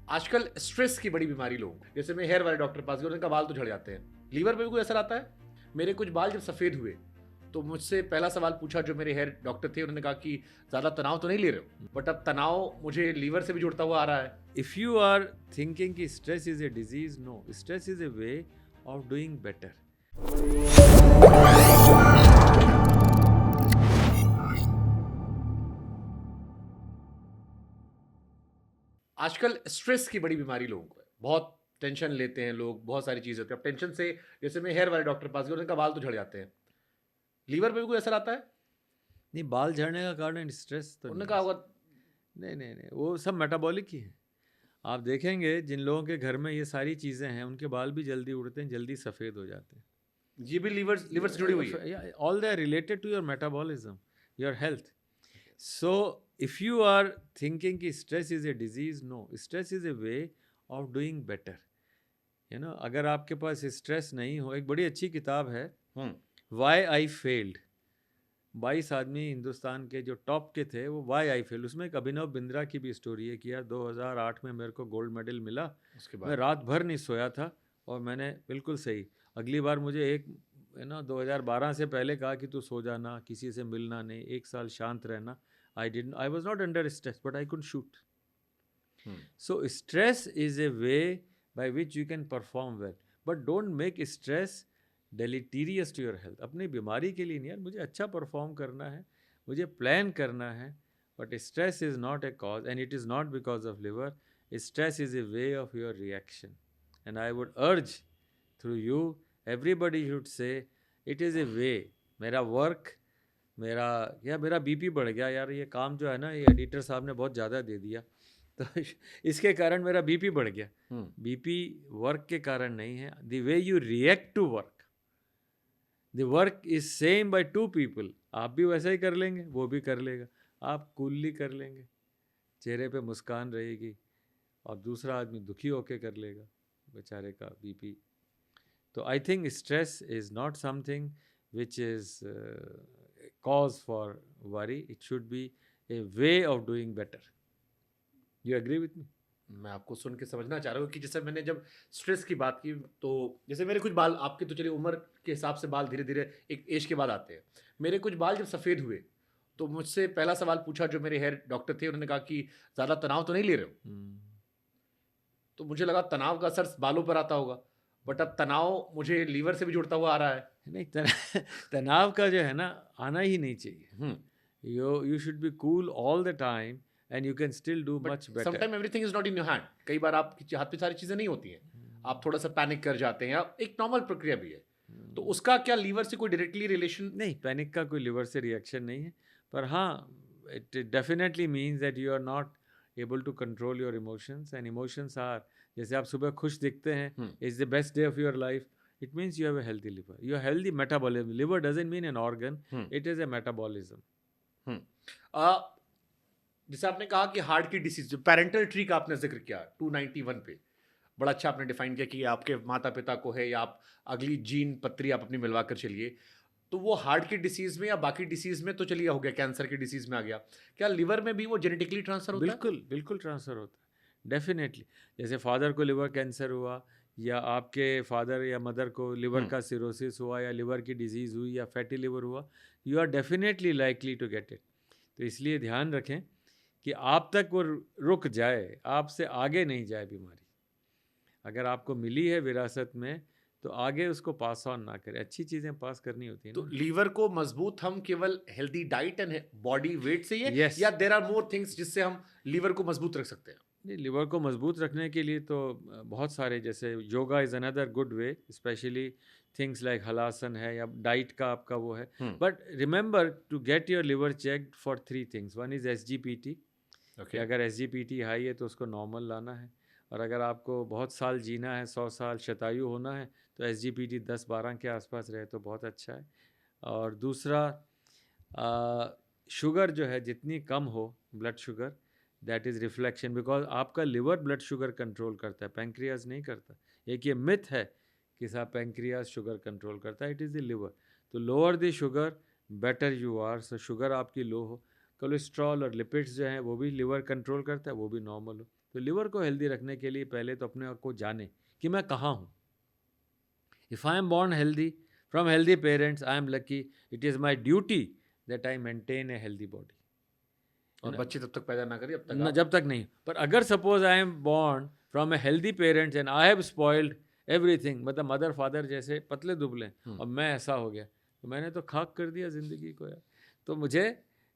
आजकल स्ट्रेस की बड़ी बीमारी लोगों को, जैसे मैं हेयर वाले डॉक्टर के पास गया, उनका बाल तो झड़ जाते हैं, लीवर पे भी कोई असर आता है। मेरे कुछ बाल जब सफेद हुए तो मुझसे पहला सवाल पूछा जो मेरे हेयर डॉक्टर थे, उन्होंने कहा कि ज्यादा तनाव तो नहीं ले रहे हो, बट अब तनाव मुझे लीवर से भी जुड़ता हुआ आ रहा है। If you are thinking कि stress is a disease, no, stress is a way of doing better. आजकल स्ट्रेस की बड़ी बीमारी लोगों को है, बहुत टेंशन लेते हैं लोग, बहुत सारी चीजें होती है। अब टेंशन से, जैसे मैं हेयर वाले डॉक्टर के पास गया, उनका बाल तो झड़ जाते हैं, लीवर पे भी कोई असर आता है। नहीं, बाल झड़ने का कारण स्ट्रेस तो उन्होंने नहीं कहा है। होगा। नहीं, वो सब मेटाबॉलिक ही है। आप देखेंगे जिन लोगों के घर में ये सारी चीज़ें हैं उनके बाल भी जल्दी उड़ते हैं, जल्दी सफ़ेद हो जाते हैं। ये भी लीवर लीवर से जुड़ी हुई है। All they are related to your metabolism, your health. So if you are thinking कि stress is a disease, no, stress is a way of doing better. अगर आपके पास स्ट्रेस नहीं हो, एक बड़ी अच्छी किताब है वाई आई फेल्ड। 22 आदमी हिंदुस्तान के जो टॉप के थे वो वाई आई फेल्ड, उसमें एक अभिनव बिंद्रा की भी स्टोरी है कि यार 2008 में मेरे को गोल्ड मेडल मिला, उसके मैं बाद रात भर नहीं सोया था और मैंने बिल्कुल सही, अगली बार मुझे 2012 से पहले कहा कि तू सो जाना, किसी से मिलना नहीं, 1 साल शांत रहना। I was not under stress but I could shoot. So stress is a way by which you can perform well, but don't make stress deleterious to your health. अपनी बीमारी के लिए नहीं यार, मुझे अच्छा परफॉर्म करना है, मुझे प्लान करना है, but stress is not a cause and it is not because of liver. Stress is a way of your reaction, and I would urge through you, everybody should say it is a way. मेरा work, मेरा BP बढ़ गया यार, ये काम जो है ना, ये एडिटर साहब ने बहुत ज़्यादा दे दिया तो इसके कारण मेरा बीपी बढ़ गया। बीपी वर्क के कारण नहीं है। The way you react to work, the work is same by two people. आप भी वैसा ही कर लेंगे, वो भी कर लेगा, आप कूलली कर लेंगे, चेहरे पे मुस्कान रहेगी, और दूसरा आदमी दुखी होके कर लेगा, बेचारे का बीपी। तो I think stress is not something which is cause for worry. It should be a way of doing better. You agree with me? मैं आपको सुन के समझना चाह रहा हूँ कि जैसे मैंने जब स्ट्रेस की बात की, तो जैसे मेरे कुछ बाल, आपके तो चलिए उम्र के हिसाब से बाल धीरे धीरे एक एज के बाद आते हैं, मेरे कुछ बाल जब सफ़ेद हुए तो मुझसे पहला सवाल पूछा जो मेरे हेयर डॉक्टर थे, उन्होंने कहा कि ज़्यादा तनाव तो नहीं ले रहे हो। तो मुझे लगा तनाव का असर बालों पर आता होगा, बट अब तनाव मुझे लीवर से भी जुड़ता हुआ आ रहा है। नहीं, तनाव का जो है ना, आना ही नहीं चाहिए। you should be cool all the time and you can still do much better. Sometime everything is not in your hand. कई बार आपके हाथ पे सारी चीजें नहीं होती हैं, आप थोड़ा सा पैनिक कर जाते हैं, एक नॉर्मल प्रक्रिया भी है। तो उसका क्या लीवर से कोई डायरेक्टली रिलेशन? नहीं, पैनिक का कोई लिवर से रिएक्शन नहीं है, पर हाँ, it definitely means that you are not able to control your emotions, and emotions are, जैसे आप सुबह खुश दिखते हैं, is the best day of your life, it means you have a healthy liver, you have healthy metabolism. Liver doesn't mean an organ, it is a metabolism. जैसे आपने कहा कि हार्ट की डिसीज, जो पेरेंटल ट्री का आपने जिक्र किया 291 पे, बड़ा अच्छा आपने डिफाइन किया कि आपके माता पिता को है, या आप अगली जीन पत्री आप अपनी मिलवा कर चलिए। तो वो हार्ट की डिसीज में या बाकी डिसीज में तो चलिए हो गया, कैंसर की डिसीज में आ गया, क्या लिवर में भी वो जेनेटिकली ट्रांसफर होता है? बिल्कुल ट्रांसफर होता है, डेफिनेटली। जैसे फादर को लिवर कैंसर हुआ, या आपके फादर या मदर को लिवर का सिरोसिस हुआ, या लिवर की डिजीज़ हुई, या फैटी लिवर हुआ, you are definitely likely to get it. तो इसलिए ध्यान रखें कि आप तक वो रुक जाए, आपसे आगे नहीं जाए बीमारी। अगर आपको मिली है विरासत में, तो आगे उसको पास ऑन ना करें, अच्छी चीज़ें पास करनी होती हैं। तो लीवर को मजबूत हम केवल healthy diet and body weight से ही Yes. या देयर आर मोर थिंग्स जिससे हम लीवर को मजबूत रख सकते हैं? नहीं, लिवर को मजबूत रखने के लिए तो बहुत सारे, जैसे yoga is another good way, specially things like halasana है, या डाइट का आपका वो है। But remember to get your liver checked for 3 things. One is SGPT, कि अगर SGPT हाई है तो उसको नॉर्मल लाना है, और अगर आपको बहुत साल जीना है, 100 साल शतायु होना है, तो SGPT 10-12 के आसपास रहे तो बहुत अच्छा है। और दूसरा, शुगर जो है जितनी कम हो, blood sugar, that is reflection, because आपका लिवर ब्लड शुगर कंट्रोल करता है, पैंक्रियाज नहीं करता। एक ये मिथ है कि साहब पैंक्रियाज शुगर कंट्रोल करता है, इट इज़ द लिवर। तो lower the sugar better you are. So sugar आपकी लो हो, कोलेस्ट्रॉल और लिपिड्स जो हैं वो भी लिवर कंट्रोल करता है, वो भी नॉर्मल हो। तो लिवर को हेल्दी रखने के लिए पहले तो अपने आप को जाने कि मैं कहाँ हूँ. If I am born healthy from healthy parents, I am lucky. It is my duty that I maintain a healthy body. और बच्चे तब तक पैदा ना करिए अब तक न जब तक नहीं. पर अगर suppose I am born from a healthy parents and I have spoiled everything, मतलब मदर फादर जैसे पतले दुबले, और मैं ऐसा हो गया, तो मैंने तो खाक कर दिया ज़िंदगी को यार. तो मुझे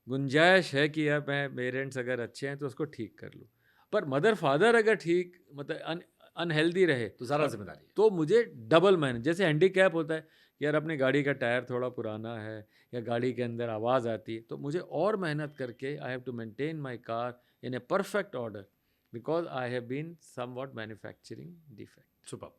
गुंजाइश है कि यार मैं पेरेंट्स अगर अच्छे हैं तो उसको ठीक कर लूँ. पर मदर फादर अगर ठीक मतलब अनहेल्दी रहे तो ज़्यादा जिम्मेदारी है. तो मुझे डबल मेहनत. जैसे हैंडीकैप होता है कि यार अपनी गाड़ी का टायर थोड़ा पुराना है या गाड़ी के अंदर आवाज़ आती है, तो मुझे और मेहनत करके I have to maintain my car in a perfect order because I have been somewhat manufacturing defect. Super.